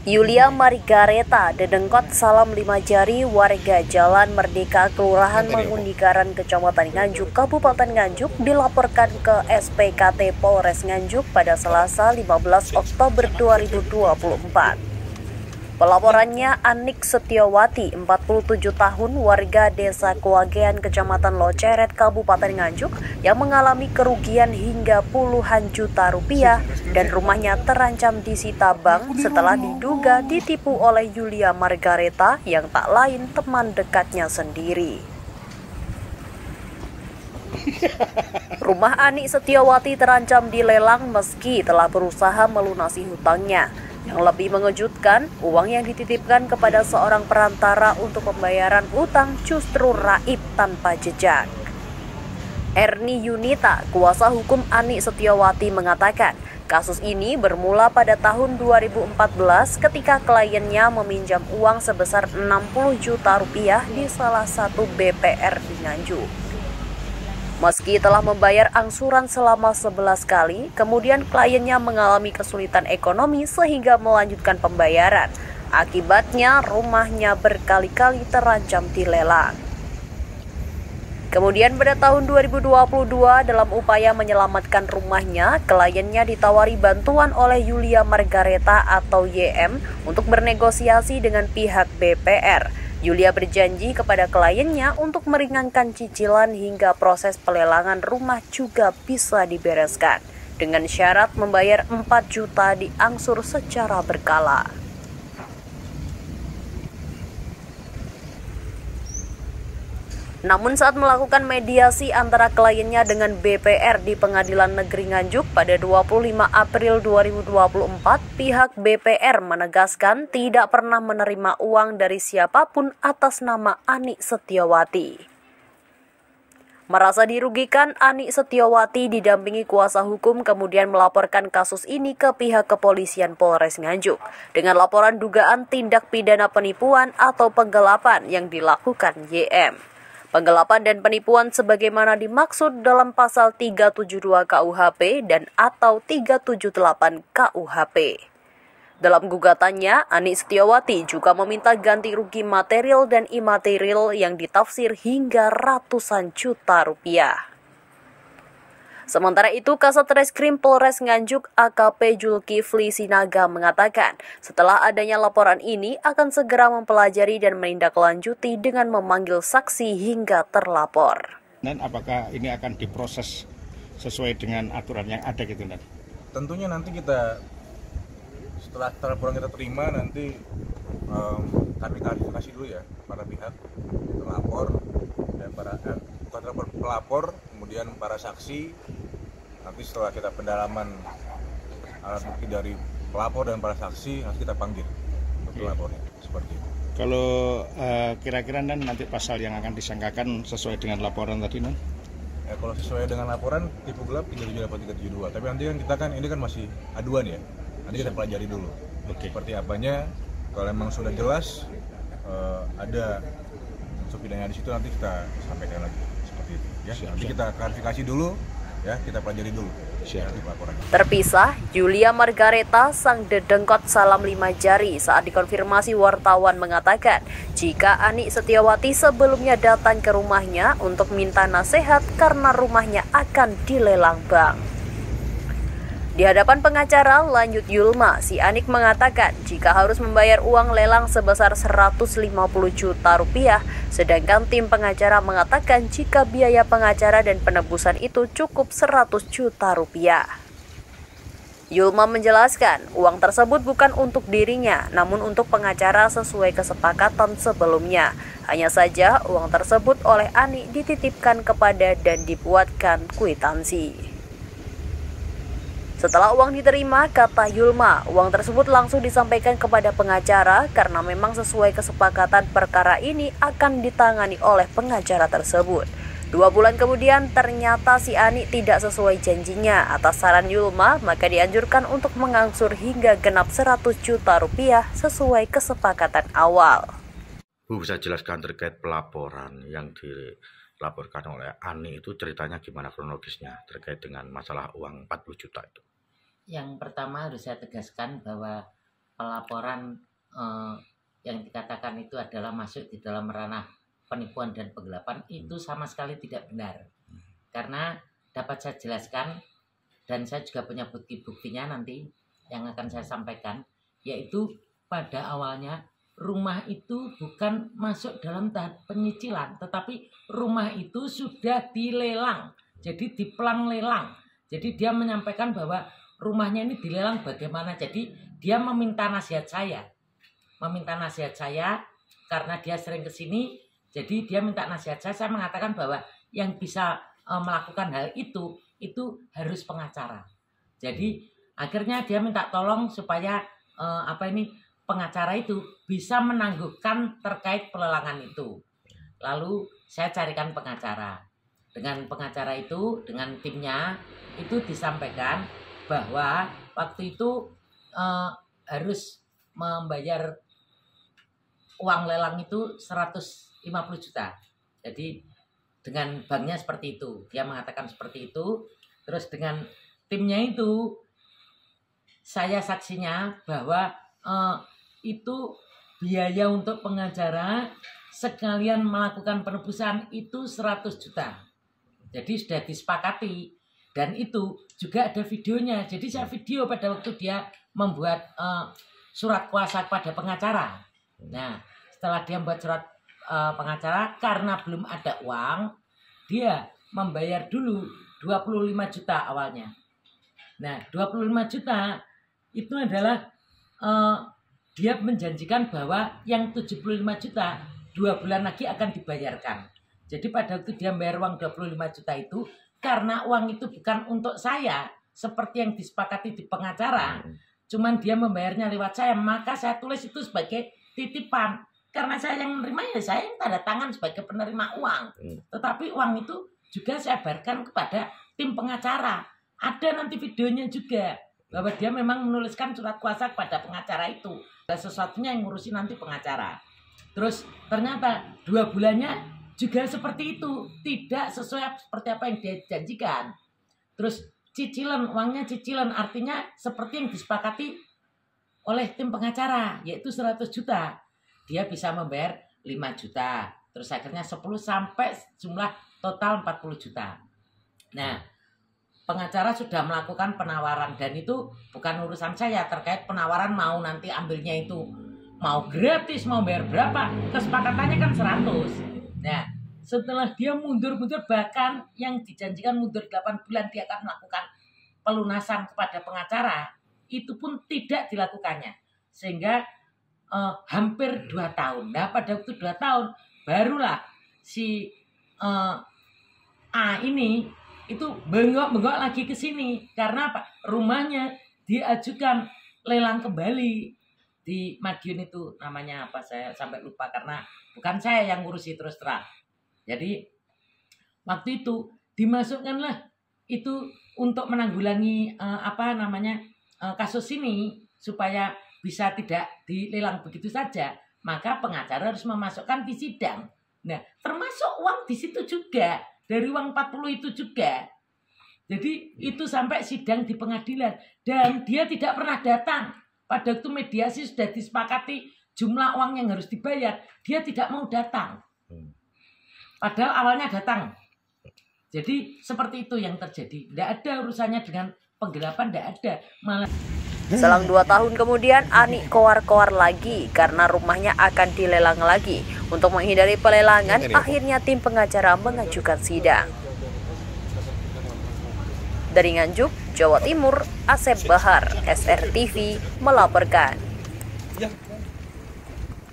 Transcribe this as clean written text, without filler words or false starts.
Yulia Margareta Dedengkot Salam Lima Jari, warga Jalan Merdeka, Kelurahan Mangundikaran, Kecamatan Nganjuk, Kabupaten Nganjuk, dilaporkan ke SPKT Polres Nganjuk pada Selasa 15 Oktober 2024. Pelaporannya Anik Setiawati, 47 tahun, warga Desa Kuagean, Kecamatan Loceret, Kabupaten Nganjuk, yang mengalami kerugian hingga puluhan juta rupiah dan rumahnya terancam disita bank setelah diduga ditipu oleh Yulia Margareta yang tak lain teman dekatnya sendiri. Rumah Anik Setiawati terancam dilelang meski telah berusaha melunasi hutangnya. Yang lebih mengejutkan, uang yang dititipkan kepada seorang perantara untuk pembayaran utang justru raib tanpa jejak. Erni Yunita, kuasa hukum Anik Setiawati, mengatakan kasus ini bermula pada tahun 2014 ketika kliennya meminjam uang sebesar 60 juta rupiah di salah satu BPR di Nganjuk. Meski telah membayar angsuran selama 11 kali, kemudian kliennya mengalami kesulitan ekonomi sehingga melanjutkan pembayaran. Akibatnya rumahnya berkali-kali terancam dilelang. Kemudian pada tahun 2022, dalam upaya menyelamatkan rumahnya, kliennya ditawari bantuan oleh Yulia Margareta atau YM untuk bernegosiasi dengan pihak BPR. Yulia berjanji kepada kliennya untuk meringankan cicilan hingga proses pelelangan rumah juga bisa dibereskan, dengan syarat membayar 4 juta diangsur secara berkala. Namun saat melakukan mediasi antara kliennya dengan BPR di Pengadilan Negeri Nganjuk pada 25 April 2024, pihak BPR menegaskan tidak pernah menerima uang dari siapapun atas nama Anik Setiawati. Merasa dirugikan, Anik Setiawati didampingi kuasa hukum kemudian melaporkan kasus ini ke pihak kepolisian Polres Nganjuk dengan laporan dugaan tindak pidana penipuan atau penggelapan yang dilakukan YM. Penggelapan dan penipuan sebagaimana dimaksud dalam pasal 372 KUHP dan atau 378 KUHP. Dalam gugatannya, Anik Setiawati juga meminta ganti rugi material dan imaterial yang ditafsir hingga ratusan juta rupiah. Sementara itu, Kasat Reskrim Polres Nganjuk AKP Julkifli Sinaga mengatakan, setelah adanya laporan ini akan segera mempelajari dan menindaklanjuti dengan memanggil saksi hingga terlapor. Dan apakah ini akan diproses sesuai dengan aturan yang ada gitu, Nan? Tentunya nanti kita setelah laporan kita terima nanti kami klarifikasi dulu ya para pihak terlapor dan bukan pelapor, kemudian para saksi. Nanti setelah kita pendalaman alat bukti dari pelapor dan para saksi, nanti kita panggil untuk lapornya seperti itu. Kalau kira-kira nanti pasal yang akan disangkakan sesuai dengan laporan tadi, Nan? Ya, kalau sesuai dengan laporan tipu gelap 378 372. Tapi nanti kan kita ini kan masih aduan ya. Nanti kita pelajari dulu. Seperti apanya. Kalau memang sudah jelas ada unsur pidana di situ, nanti kita sampaikan lagi seperti itu. Ya. Nanti kita klarifikasi dulu. Ya, kita pelajari dulu. Terpisah, Yulia Margareta, sang dedengkot Salam Lima Jari, saat dikonfirmasi wartawan mengatakan jika Anik Setiawati sebelumnya datang ke rumahnya untuk minta nasihat karena rumahnya akan dilelang bank. Di hadapan pengacara, lanjut Yulma, si Anik mengatakan jika harus membayar uang lelang sebesar 150 juta rupiah, sedangkan tim pengacara mengatakan jika biaya pengacara dan penebusan itu cukup 100 juta rupiah. Yulma menjelaskan uang tersebut bukan untuk dirinya, namun untuk pengacara sesuai kesepakatan sebelumnya. Hanya saja uang tersebut oleh Anik dititipkan kepada dan dibuatkan kwitansi. Setelah uang diterima, kata Yulma, uang tersebut langsung disampaikan kepada pengacara karena memang sesuai kesepakatan perkara ini akan ditangani oleh pengacara tersebut. 2 bulan kemudian ternyata si Anik tidak sesuai janjinya. Atas saran Yulma, maka dianjurkan untuk mengangsur hingga genap 100 juta rupiah sesuai kesepakatan awal. Bu, bisa jelaskan terkait pelaporan yang dilaporkan oleh Anik itu ceritanya gimana kronologisnya terkait dengan masalah uang 40 juta itu? Yang pertama harus saya tegaskan bahwa pelaporan yang dikatakan itu adalah masuk di dalam ranah penipuan dan penggelapan itu sama sekali tidak benar. Karena dapat saya jelaskan dan saya juga punya bukti-buktinya nanti yang akan saya sampaikan, yaitu pada awalnya rumah itu bukan masuk dalam tahap penyicilan, tetapi rumah itu sudah dilelang, jadi dipelang lelang. Jadi dia menyampaikan bahwa rumahnya ini dilelang bagaimana. Jadi dia meminta nasihat saya karena dia sering ke sini. Jadi dia minta nasihat saya mengatakan bahwa yang bisa melakukan hal itu harus pengacara. Jadi akhirnya dia minta tolong supaya pengacara itu bisa menangguhkan terkait pelelangan itu. Lalu saya carikan pengacara. Dengan pengacara itu, dengan timnya itu disampaikan bahwa waktu itu harus membayar uang lelang itu 150 juta. Jadi dengan banknya seperti itu. Dia mengatakan seperti itu. Terus dengan timnya itu, saya saksinya bahwa itu biaya untuk pengacara sekalian melakukan penebusan itu 100 juta. Jadi sudah disepakati. Dan itu juga ada videonya. Jadi saya video pada waktu dia membuat surat kuasa kepada pengacara. Nah, setelah dia membuat surat pengacara, karena belum ada uang, dia membayar dulu 25 juta awalnya. Nah, 25 juta itu adalah dia menjanjikan bahwa yang 75 juta 2 bulan lagi akan dibayarkan. Jadi pada waktu dia membayar uang 25 juta itu, karena uang itu bukan untuk saya seperti yang disepakati di pengacara, cuman dia membayarnya lewat saya, maka saya tulis itu sebagai titipan. Karena saya yang menerima, ya saya yang tanda tangan sebagai penerima uang. Tetapi uang itu juga saya bayarkan kepada tim pengacara. Ada nanti videonya juga bahwa dia memang menuliskan surat kuasa kepada pengacara itu. Dan sesuatunya yang ngurusin nanti pengacara. Terus ternyata 2 bulannya juga seperti itu, tidak sesuai seperti apa yang dia janjikan. Terus cicilan, uangnya cicilan, artinya seperti yang disepakati oleh tim pengacara, yaitu 100 juta. Dia bisa membayar 5 juta, terus akhirnya 10 sampai jumlah total 40 juta. Nah, pengacara sudah melakukan penawaran dan itu bukan urusan saya terkait penawaran mau nanti ambilnya itu mau gratis, mau bayar berapa, kesepakatannya kan 100. Nah, setelah dia mundur-mundur, bahkan yang dijanjikan mundur 8 bulan dia akan melakukan pelunasan kepada pengacara, itu pun tidak dilakukannya. Sehingga hampir 2 tahun. Nah, pada waktu 2 tahun, barulah si A ini itu bengok-bengok lagi ke sini. Karena apa? Rumahnya diajukan lelang kembali di Madiun itu, namanya apa saya sampai lupa karena bukan saya yang ngurusi terus terang. Jadi waktu itu dimasukkanlah itu untuk menanggulangi kasus ini supaya bisa tidak dilelang begitu saja, maka pengacara harus memasukkan di sidang. Nah, termasuk uang di situ juga, dari uang 40 itu juga. Jadi itu sampai sidang di pengadilan dan dia tidak pernah datang. Pada waktu mediasi sudah disepakati jumlah uang yang harus dibayar, dia tidak mau datang. Padahal awalnya datang. Jadi seperti itu yang terjadi. Tidak ada urusannya dengan penggelapan, tidak ada. Malah Selang 2 tahun kemudian, Ani koar-koar lagi karena rumahnya akan dilelang lagi. Untuk menghindari pelelangan, akhirnya tim pengacara mengajukan sidang. Dari Nganjuk, Jawa Timur, Asep Bahar, SRTV melaporkan.